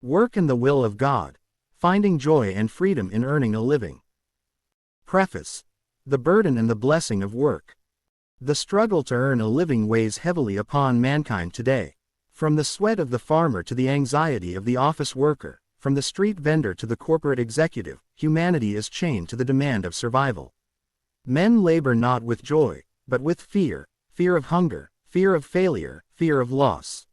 Work in the will of God. Finding joy and freedom in earning a living. Preface. The burden and the blessing of work. The struggle to earn a living weighs heavily upon mankind today. From the sweat of the farmer to the anxiety of the office worker, from the street vendor to the corporate executive, humanity is chained to the demand of survival. Men labor not with joy, but with fear, fear of hunger, fear of failure, fear of loss.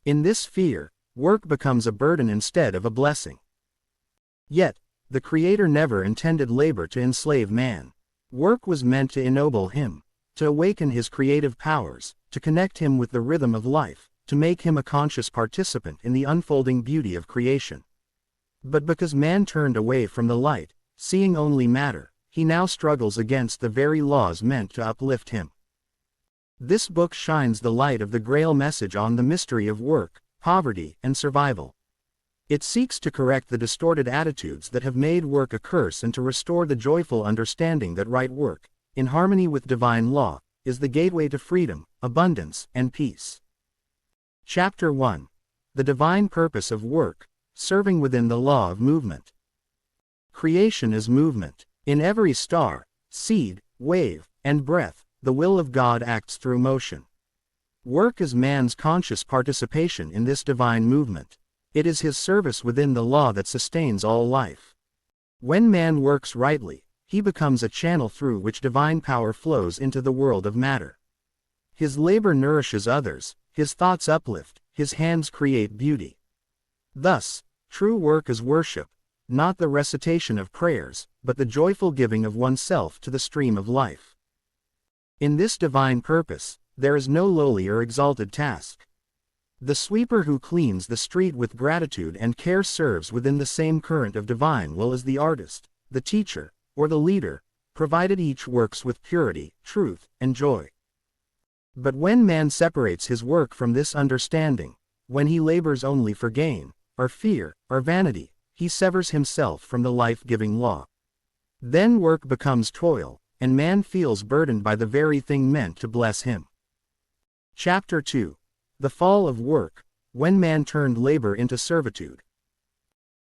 In this fear, work becomes a burden instead of a blessing. Yet, the Creator never intended labor to enslave man. Work was meant to ennoble him, to awaken his creative powers, to connect him with the rhythm of life, to make him a conscious participant in the unfolding beauty of creation. But because man turned away from the light, seeing only matter, he now struggles against the very laws meant to uplift him. This book shines the light of the Grail Message on the mystery of work, poverty, and survival. It seeks to correct the distorted attitudes that have made work a curse and to restore the joyful understanding that right work, in harmony with divine law, is the gateway to freedom, abundance, and peace. Chapter 1. The Divine Purpose of Work, Serving Within the Law of Movement. Creation is movement. In every star, seed, wave, and breath, the will of God acts through motion. Work is man's conscious participation in this divine movement. It is his service within the law that sustains all life. When man works rightly, he becomes a channel through which divine power flows into the world of matter. His labor nourishes others, his thoughts uplift, his hands create beauty. Thus, true work is worship, not the recitation of prayers, but the joyful giving of oneself to the stream of life. In this divine purpose, there is no lowly or exalted task. The sweeper who cleans the street with gratitude and care serves within the same current of divine will as the artist, the teacher, or the leader, provided each works with purity, truth, and joy. But when man separates his work from this understanding, when he labors only for gain, or fear, or vanity, he severs himself from the life-giving law. Then work becomes toil, and man feels burdened by the very thing meant to bless him. Chapter 2. The Fall of Work, When Man Turned Labor into Servitude.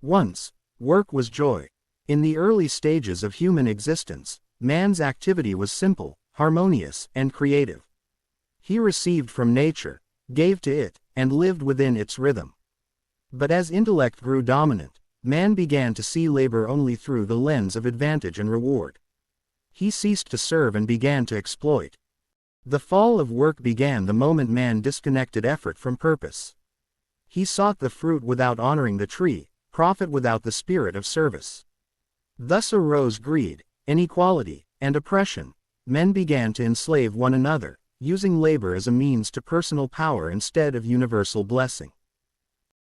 Once, work was joy. In the early stages of human existence, man's activity was simple, harmonious, and creative. He received from nature, gave to it, and lived within its rhythm. But as intellect grew dominant, man began to see labor only through the lens of advantage and reward. He ceased to serve and began to exploit. The fall of work began the moment man disconnected effort from purpose. He sought the fruit without honoring the tree, profit without the spirit of service. Thus arose greed, inequality, and oppression. Men began to enslave one another, using labor as a means to personal power instead of universal blessing.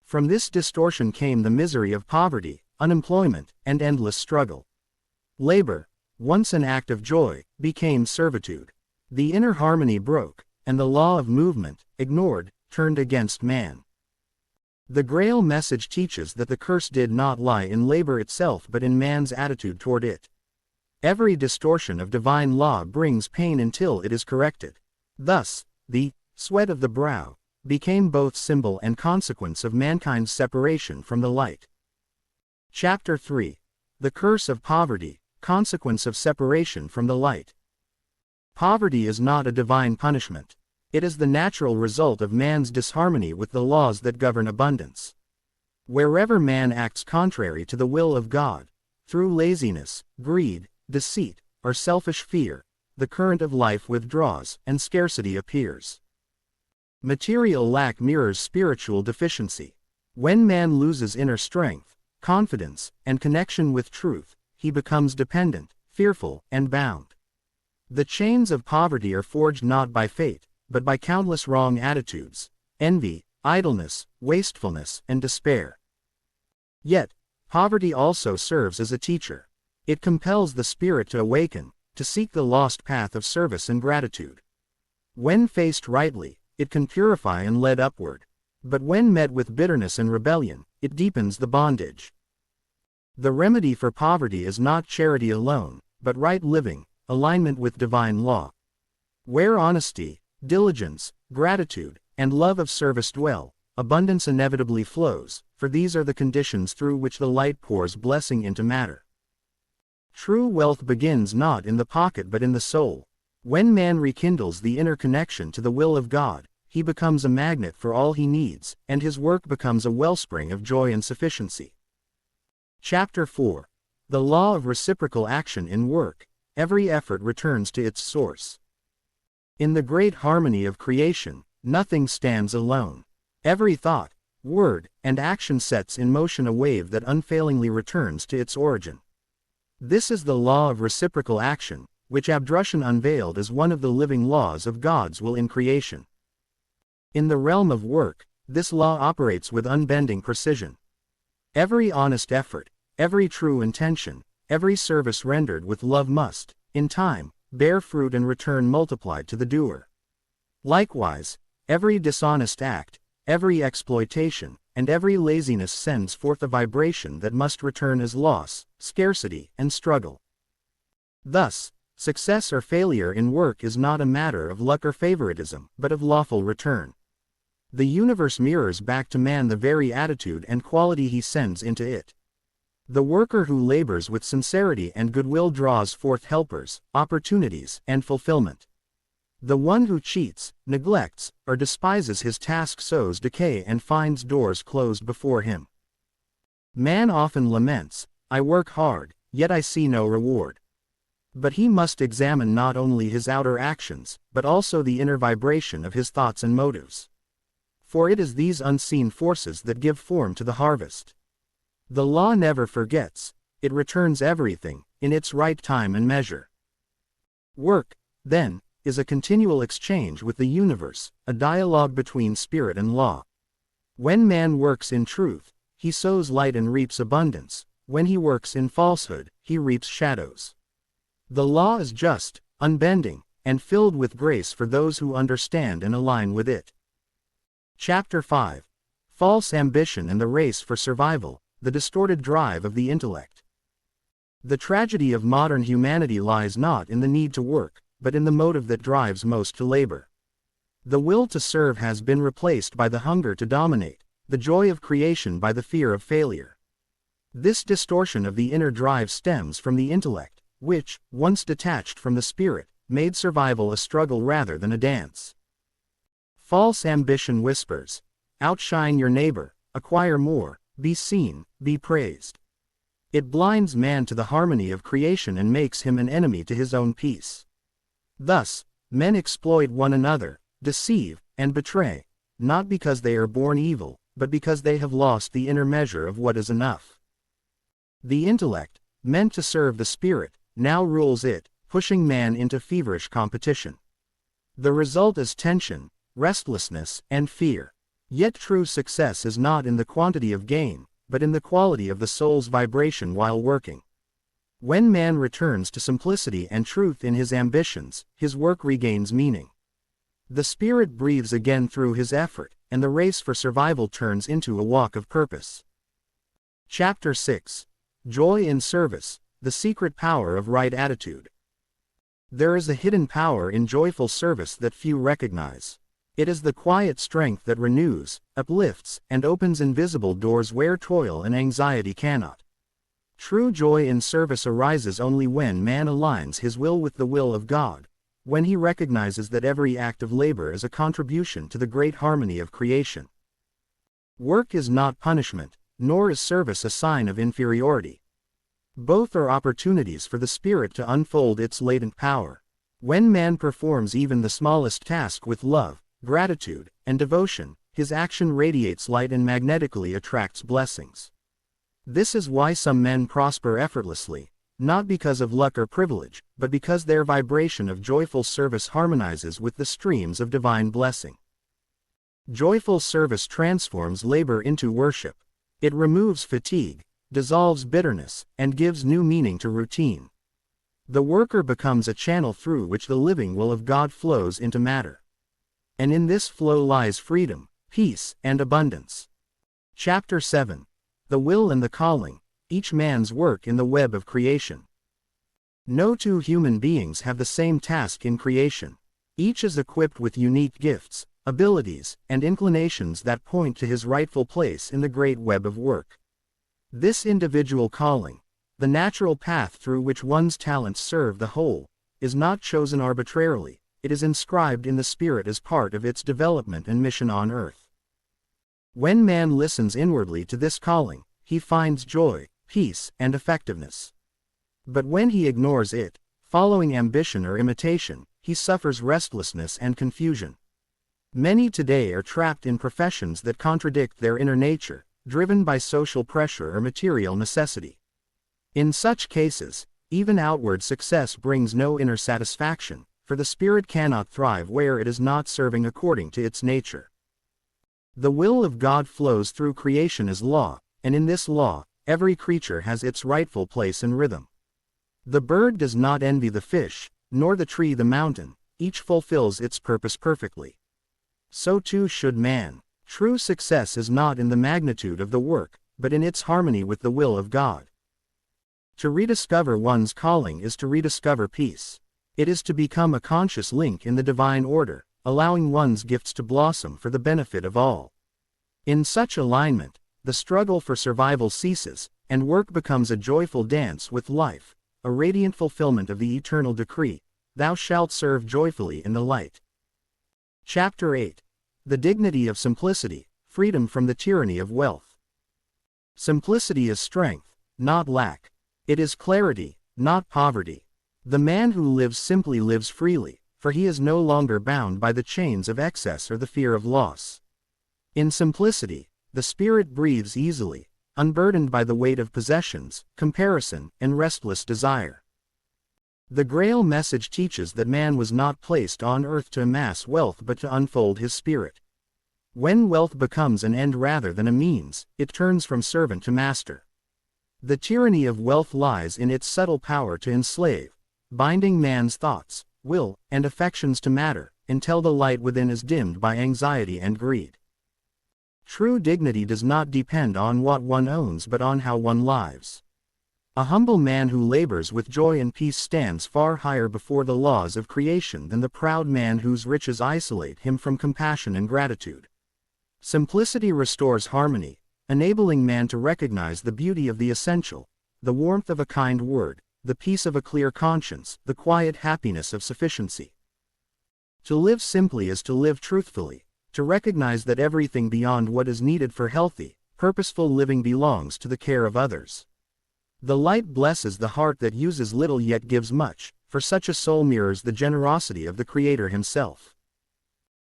From this distortion came the misery of poverty, unemployment, and endless struggle. Labor, once an act of joy, became servitude. The inner harmony broke, and the law of movement, ignored, turned against man. The Grail Message teaches that the curse did not lie in labor itself but in man's attitude toward it. Every distortion of divine law brings pain until it is corrected. Thus, the sweat of the brow became both symbol and consequence of mankind's separation from the light. Chapter 3. The Curse of Poverty, Consequence of Separation from the Light. Poverty is not a divine punishment. It is the natural result of man's disharmony with the laws that govern abundance. Wherever man acts contrary to the will of God, through laziness, greed, deceit, or selfish fear, the current of life withdraws, and scarcity appears. Material lack mirrors spiritual deficiency. When man loses inner strength, confidence, and connection with truth, he becomes dependent, fearful, and bound. The chains of poverty are forged not by fate, but by countless wrong attitudes, envy, idleness, wastefulness, and despair. Yet, poverty also serves as a teacher. It compels the spirit to awaken, to seek the lost path of service and gratitude. When faced rightly, it can purify and lead upward. But when met with bitterness and rebellion, it deepens the bondage. The remedy for poverty is not charity alone, but right living, alignment with divine law. Where honesty, diligence, gratitude, and love of service dwell, abundance inevitably flows, for these are the conditions through which the light pours blessing into matter. True wealth begins not in the pocket but in the soul. When man rekindles the inner connection to the will of God, he becomes a magnet for all he needs, and his work becomes a wellspring of joy and sufficiency. Chapter 4. The Law of Reciprocal Action in Work. Every effort returns to its source. In the great harmony of creation, nothing stands alone. Every thought, word, and action sets in motion a wave that unfailingly returns to its origin. This is the law of reciprocal action, which Abdrushin unveiled as one of the living laws of God's will in creation. In the realm of work, this law operates with unbending precision. Every honest effort, every true intention, every service rendered with love must, in time, bear fruit and return multiplied to the doer. Likewise, every dishonest act, every exploitation, and every laziness sends forth a vibration that must return as loss, scarcity, and struggle. Thus, success or failure in work is not a matter of luck or favoritism, but of lawful return. The universe mirrors back to man the very attitude and quality he sends into it. The worker who labors with sincerity and goodwill draws forth helpers, opportunities, and fulfillment. The one who cheats, neglects, or despises his task sows decay and finds doors closed before him. Man often laments, "I work hard, yet I see no reward." But he must examine not only his outer actions, but also the inner vibration of his thoughts and motives. For it is these unseen forces that give form to the harvest. The law never forgets, it returns everything, in its right time and measure. Work, then, is a continual exchange with the universe, a dialogue between spirit and law. When man works in truth, he sows light and reaps abundance. When he works in falsehood, he reaps shadows. The law is just, unbending, and filled with grace for those who understand and align with it. Chapter 5. False Ambition and the Race for Survival, the Distorted Drive of the Intellect. The tragedy of modern humanity lies not in the need to work, but in the motive that drives most to labor. The will to serve has been replaced by the hunger to dominate, the joy of creation by the fear of failure. This distortion of the inner drive stems from the intellect, which, once detached from the spirit, made survival a struggle rather than a dance. False ambition whispers, "Outshine your neighbor, acquire more, be seen, be praised." It blinds man to the harmony of creation and makes him an enemy to his own peace. Thus, men exploit one another, deceive, and betray, not because they are born evil, but because they have lost the inner measure of what is enough. The intellect, meant to serve the spirit, now rules it, pushing man into feverish competition. The result is tension, restlessness, and fear. Yet true success is not in the quantity of gain, but in the quality of the soul's vibration while working. When man returns to simplicity and truth in his ambitions, his work regains meaning. The spirit breathes again through his effort, and the race for survival turns into a walk of purpose. Chapter 6. Joy in Service, the Secret Power of Right Attitude. There is a hidden power in joyful service that few recognize. It is the quiet strength that renews, uplifts, and opens invisible doors where toil and anxiety cannot. True joy in service arises only when man aligns his will with the will of God, when he recognizes that every act of labor is a contribution to the great harmony of creation. Work is not punishment, nor is service a sign of inferiority. Both are opportunities for the spirit to unfold its latent power. When man performs even the smallest task with love, gratitude, and devotion, his action radiates light and magnetically attracts blessings. This is why some men prosper effortlessly, not because of luck or privilege, but because their vibration of joyful service harmonizes with the streams of divine blessing. Joyful service transforms labor into worship. It removes fatigue, dissolves bitterness, and gives new meaning to routine. The worker becomes a channel through which the living will of God flows into matter. And in this flow lies freedom, peace, and abundance. Chapter 7. The Will and the Calling, each man's work in the web of creation. No two human beings have the same task in creation. Each is equipped with unique gifts, abilities, and inclinations that point to his rightful place in the great web of work. This individual calling, the natural path through which one's talents serve the whole, is not chosen arbitrarily, it is inscribed in the spirit as part of its development and mission on earth. When man listens inwardly to this calling, he finds joy, peace, and effectiveness. But when he ignores it, following ambition or imitation, he suffers restlessness and confusion. Many today are trapped in professions that contradict their inner nature, driven by social pressure or material necessity. In such cases, even outward success brings no inner satisfaction, for the spirit cannot thrive where it is not serving according to its nature. The will of God flows through creation as law, and in this law, every creature has its rightful place and rhythm. The bird does not envy the fish, nor the tree the mountain, each fulfills its purpose perfectly. So too should man. True success is not in the magnitude of the work, but in its harmony with the will of God. To rediscover one's calling is to rediscover peace. It is to become a conscious link in the divine order, allowing one's gifts to blossom for the benefit of all. In such alignment, the struggle for survival ceases, and work becomes a joyful dance with life, a radiant fulfillment of the eternal decree, "Thou shalt serve joyfully in the light." Chapter 8. The dignity of simplicity, freedom from the tyranny of wealth. Simplicity is strength, not lack. It is clarity, not poverty. The man who lives simply lives freely, for he is no longer bound by the chains of excess or the fear of loss. In simplicity, the spirit breathes easily, unburdened by the weight of possessions, comparison, and restless desire. The Grail Message teaches that man was not placed on earth to amass wealth but to unfold his spirit. When wealth becomes an end rather than a means, it turns from servant to master. The tyranny of wealth lies in its subtle power to enslave, binding man's thoughts, will, and affections to matter, until the light within is dimmed by anxiety and greed. True dignity does not depend on what one owns but on how one lives. A humble man who labors with joy and peace stands far higher before the laws of creation than the proud man whose riches isolate him from compassion and gratitude. Simplicity restores harmony, enabling man to recognize the beauty of the essential, the warmth of a kind word, the peace of a clear conscience, the quiet happiness of sufficiency. To live simply is to live truthfully, to recognize that everything beyond what is needed for healthy, purposeful living belongs to the care of others. The light blesses the heart that uses little yet gives much, for such a soul mirrors the generosity of the Creator himself.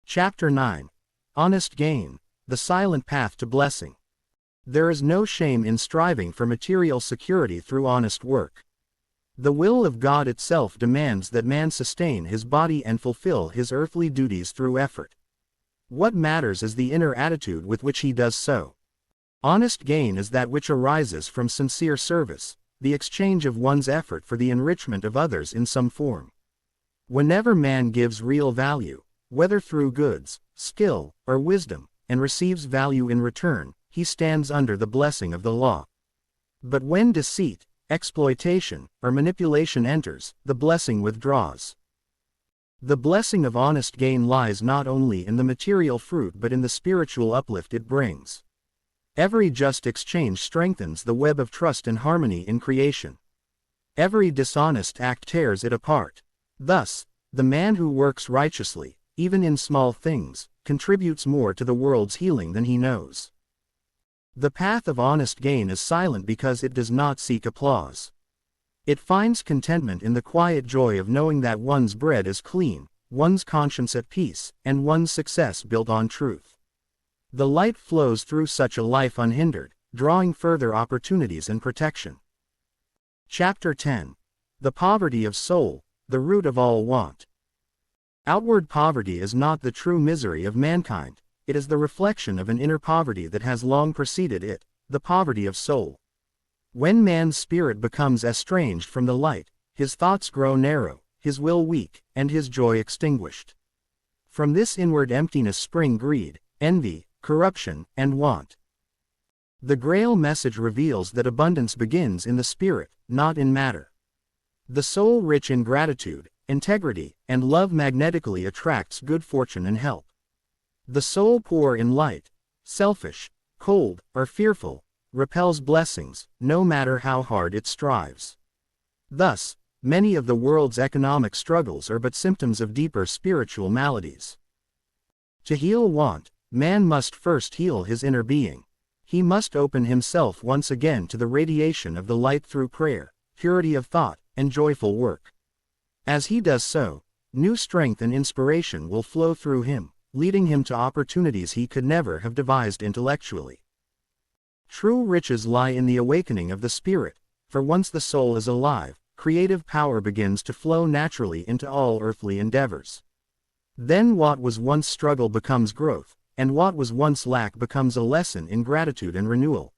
Chapter 9. Honest Gain, the silent path to blessing. There is no shame in striving for material security through honest work. The will of God itself demands that man sustain his body and fulfill his earthly duties through effort. What matters is the inner attitude with which he does so. Honest gain is that which arises from sincere service, the exchange of one's effort for the enrichment of others in some form. Whenever man gives real value, whether through goods, skill, or wisdom, and receives value in return, he stands under the blessing of the law. But when deceit, exploitation, or manipulation enters, the blessing withdraws. The blessing of honest gain lies not only in the material fruit but in the spiritual uplift it brings. Every just exchange strengthens the web of trust and harmony in creation. Every dishonest act tears it apart. Thus, the man who works righteously, even in small things, contributes more to the world's healing than he knows. The path of honest gain is silent because it does not seek applause. It finds contentment in the quiet joy of knowing that one's bread is clean, one's conscience at peace, and one's success built on truth. The light flows through such a life unhindered, drawing further opportunities and protection. Chapter 10. The Poverty of Soul, the Root of All Want. Outward poverty is not the true misery of mankind, it is the reflection of an inner poverty that has long preceded it, the poverty of soul. When man's spirit becomes estranged from the light, his thoughts grow narrow, his will weak, and his joy extinguished. From this inward emptiness spring greed, envy, corruption, and want. The Grail Message reveals that abundance begins in the spirit, not in matter. The soul rich in gratitude, integrity, and love magnetically attracts good fortune and help. The soul poor in light, selfish, cold, or fearful, repels blessings, no matter how hard it strives. Thus, many of the world's economic struggles are but symptoms of deeper spiritual maladies. To heal want, man must first heal his inner being. He must open himself once again to the radiation of the light through prayer, purity of thought, and joyful work. As he does so, new strength and inspiration will flow through him, leading him to opportunities he could never have devised intellectually. True riches lie in the awakening of the spirit, for once the soul is alive, creative power begins to flow naturally into all earthly endeavors. Then what was once struggle becomes growth, and what was once lack becomes a lesson in gratitude and renewal.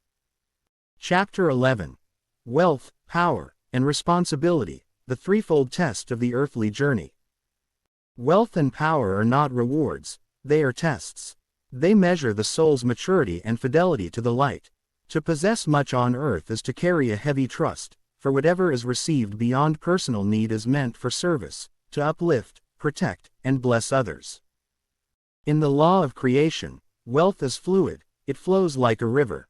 Chapter 11. Wealth, Power, and Responsibility, the threefold test of the earthly journey. Wealth and power are not rewards, they are tests. They measure the soul's maturity and fidelity to the light. To possess much on earth is to carry a heavy trust, for whatever is received beyond personal need is meant for service, to uplift, protect, and bless others. In the law of creation, wealth is fluid, it flows like a river.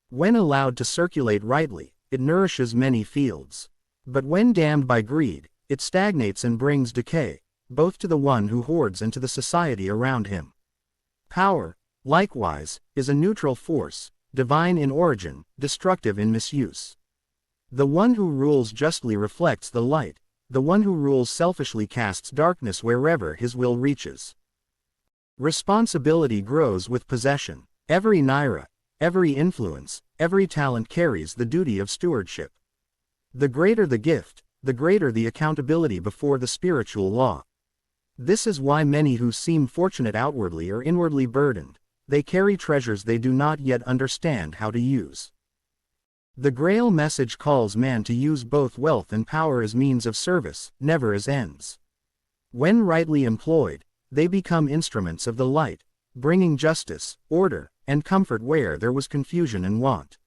When allowed to circulate rightly, it nourishes many fields. But when dammed by greed, it stagnates and brings decay, both to the one who hoards and to the society around him. Power, likewise, is a neutral force, divine in origin, destructive in misuse. The one who rules justly reflects the light, the one who rules selfishly casts darkness wherever his will reaches. Responsibility grows with possession. Every naira, every influence, every talent carries the duty of stewardship. The greater the gift, the greater the accountability before the spiritual law. This is why many who seem fortunate outwardly are inwardly burdened. They carry treasures they do not yet understand how to use. The Grail Message calls man to use both wealth and power as means of service, never as ends. When rightly employed, they become instruments of the light, bringing justice, order, and comfort where there was confusion and want.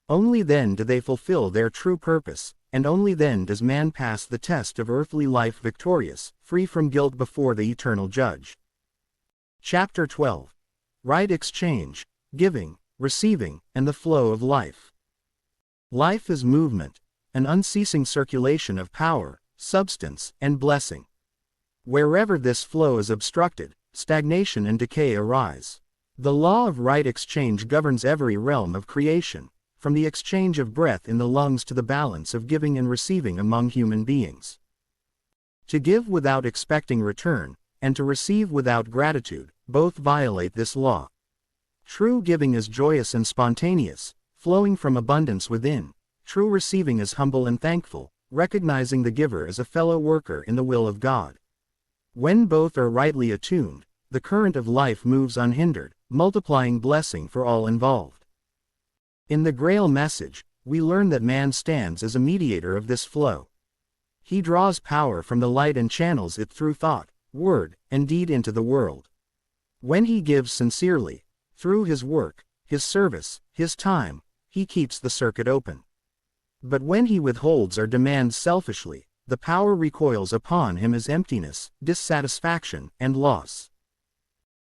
Only then do they fulfill their true purpose, and only then does man pass the test of earthly life victorious, free from guilt before the eternal judge. Chapter 12. Right exchange, giving, receiving, and the flow of life. Life is movement, an unceasing circulation of power, substance, and blessing. Wherever this flow is obstructed, stagnation and decay arise. The law of right exchange governs every realm of creation, from the exchange of breath in the lungs to the balance of giving and receiving among human beings. To give without expecting return, and to receive without gratitude, both violate this law. True giving is joyous and spontaneous, flowing from abundance within. True receiving is humble and thankful, recognizing the giver as a fellow worker in the will of God. When both are rightly attuned, the current of life moves unhindered, multiplying blessing for all involved. In the Grail Message, we learn that man stands as a mediator of this flow. He draws power from the light and channels it through thought, word, and deed into the world. When he gives sincerely, through his work, his service, his time, he keeps the circuit open. But when he withholds or demands selfishly, the power recoils upon him as emptiness, dissatisfaction, and loss.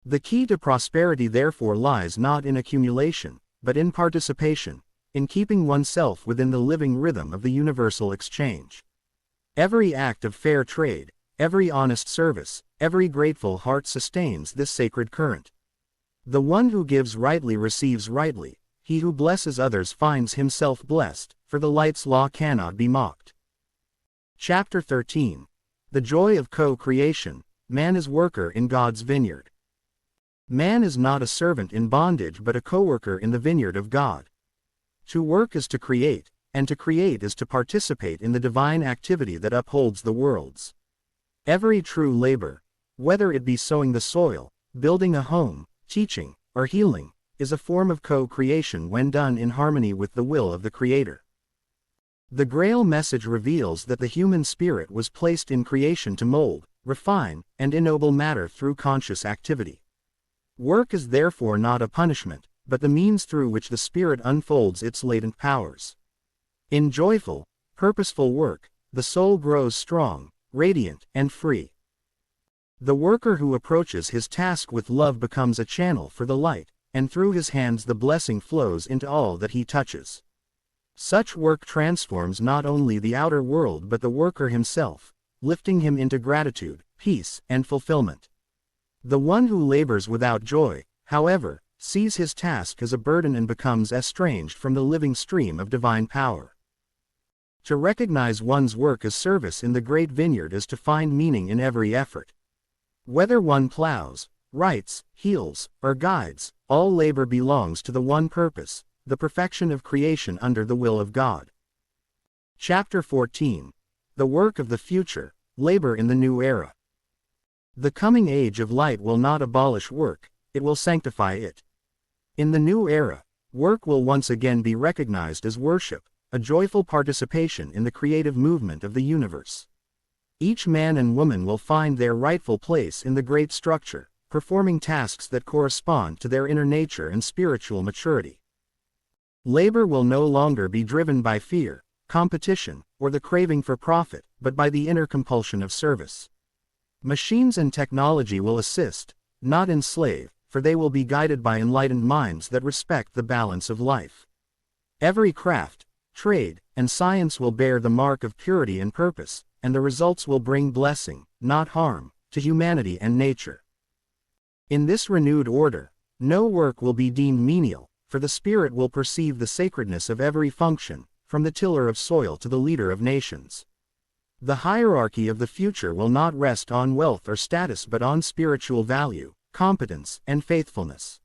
The key to prosperity therefore lies not in accumulation, but in participation, in keeping oneself within the living rhythm of the universal exchange. Every act of fair trade, every honest service, every grateful heart sustains this sacred current. The one who gives rightly receives rightly, he who blesses others finds himself blessed, for the light's law cannot be mocked. Chapter 13. The Joy of Co-Creation, Man is worker in God's vineyard. Man is not a servant in bondage but a co-worker in the vineyard of God. To work is to create, and to create is to participate in the divine activity that upholds the worlds. Every true labor, whether it be sowing the soil, building a home, teaching, or healing, is a form of co-creation when done in harmony with the will of the Creator. The Grail Message reveals that the human spirit was placed in creation to mold, refine, and ennoble matter through conscious activity. Work is therefore not a punishment, but the means through which the spirit unfolds its latent powers. In joyful, purposeful work, the soul grows strong, radiant, and free. The worker who approaches his task with love becomes a channel for the light, and through his hands the blessing flows into all that he touches. Such work transforms not only the outer world but the worker himself, lifting him into gratitude, peace, and fulfillment. The one who labors without joy, however, sees his task as a burden and becomes estranged from the living stream of divine power. To recognize one's work as service in the great vineyard is to find meaning in every effort. Whether one plows, writes, heals, or guides, all labor belongs to the one purpose, the perfection of creation under the will of God. Chapter 14. The Work of the Future, Labor in the New Era. The coming age of light will not abolish work, it will sanctify it. In the new era, work will once again be recognized as worship, a joyful participation in the creative movement of the universe. Each man and woman will find their rightful place in the great structure, performing tasks that correspond to their inner nature and spiritual maturity. Labor will no longer be driven by fear, competition, or the craving for profit, but by the inner compulsion of service. Machines and technology will assist, not enslave, for they will be guided by enlightened minds that respect the balance of life. Every craft, trade, and science will bear the mark of purity and purpose, and the results will bring blessing, not harm, to humanity and nature. In this renewed order, no work will be deemed menial, for the spirit will perceive the sacredness of every function, from the tiller of soil to the leader of nations. The hierarchy of the future will not rest on wealth or status but on spiritual value, competence, and faithfulness.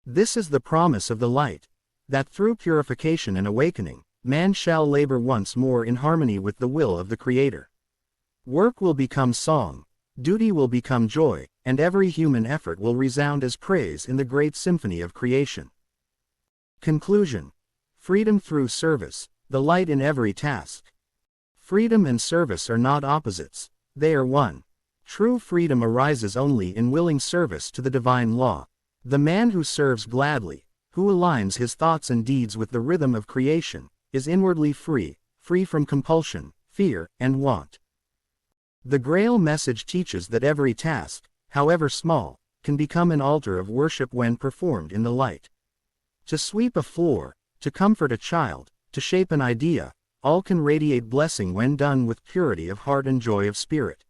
This is the promise of the light, that through purification and awakening, man shall labor once more in harmony with the will of the Creator. Work will become song, duty will become joy, and every human effort will resound as praise in the great symphony of creation. Conclusion. Freedom through service, the light in every task. Freedom and service are not opposites, they are one. True freedom arises only in willing service to the divine law. The man who serves gladly, who aligns his thoughts and deeds with the rhythm of creation, is inwardly free, free from compulsion, fear, and want. The Grail Message teaches that every task, however small, can become an altar of worship when performed in the light. To sweep a floor, to comfort a child, to shape an idea, all can radiate blessing when done with purity of heart and joy of spirit.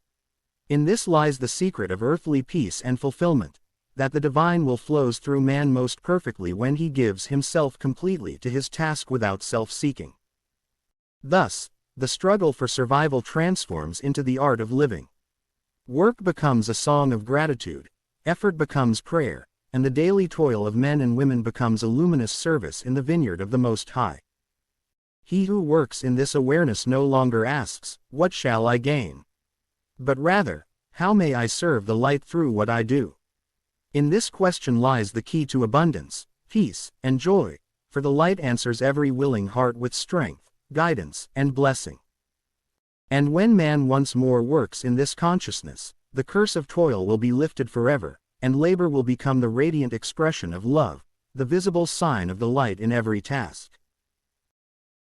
In this lies the secret of earthly peace and fulfillment, that the divine will flows through man most perfectly when he gives himself completely to his task without self-seeking. Thus, the struggle for survival transforms into the art of living. Work becomes a song of gratitude, effort becomes prayer, and the daily toil of men and women becomes a luminous service in the vineyard of the Most High. He who works in this awareness no longer asks, "What shall I gain?" but rather, "How may I serve the light through what I do?" In this question lies the key to abundance, peace, and joy, for the light answers every willing heart with strength, guidance, and blessing. And when man once more works in this consciousness, the curse of toil will be lifted forever, and labor will become the radiant expression of love, the visible sign of the light in every task.